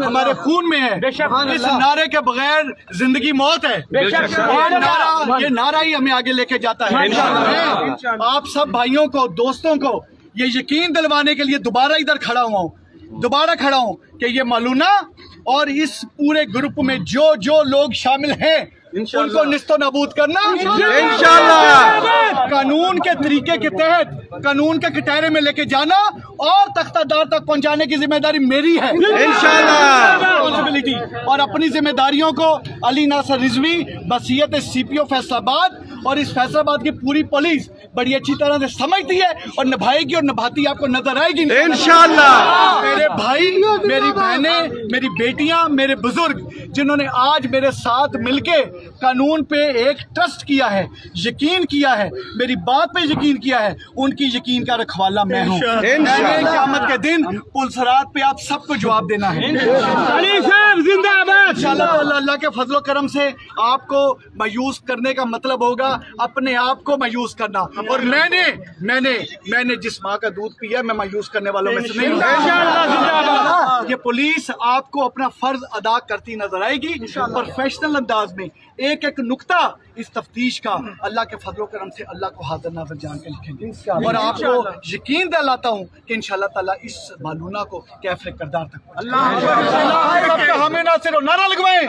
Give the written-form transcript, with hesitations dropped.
ہمارے خون میں ہے. اس نعرے کے بغیر زندگی موت ہے. یہ نعرہ ہی ہمیں آگے لے کے جاتا ہے. آپ سب بھائیوں کو، دوستوں کو یہ یقین دلوانے کے لیے دوبارہ ادھر کھڑا ہوں کہ یہ ملونہ اور اس پورے گروپ میں جو لوگ شامل ہیں ان کو نیست و نابود کرنا انشاءاللہ، قانون کے طریقے کے تحت قانون کے کٹہرے میں لے کے جانا اور تختہ دار تک پہنچانے کی ذمہ داری میری ہے انشاءاللہ. اور اپنی ذمہ داریوں کو علی ناصر رضوی بصیت سی پی او فیصل آباد اور اس فیصل آباد کی پوری پولیس بڑی اچھی طرح سے سمجھتی ہے اور نبھائے گی اور نبھاتی آپ کو نظر آئے گی انشاءاللہ. میرے بھائی، میری بہنیں، میری بیٹیاں، میرے بزرگ جنہوں نے آج میرے ساتھ مل کے قانون پہ ایک ٹرسٹ کیا ہے، یقین کیا ہے، میری بات پہ یقین کیا ہے، ان کی یقین کا رکھوالا میں ہوں. قیامت کے دن پلسرات پہ آپ سب کو جواب دینا ہے انشاءاللہ. اللہ کے فضل و کرم سے آپ کو مایوس کرنے کا مطلب ہوگا اپنے آپ کو مایوس کرنا. اور میں نے جس ماں کا دودھ پیا میں مایوس کرنے والوں میں سے نہیں ہوں. یہ پولیس آپ کو اپنا فرض ادا کرتی نظر آئے گی پروفیشنل انداز میں. ایک نقطہ اس تفتیش کا اللہ کے فضل و کرم سے اللہ کو حاضر ناظر جان کے لکھیں گے. اور آپ کو یقین دلاتا ہوں کہ انشاءاللہ تعالیٰ اس ملونہ کو کیفر کردار تک اللہ ہمیں نہ صرف نعرہ لگوائیں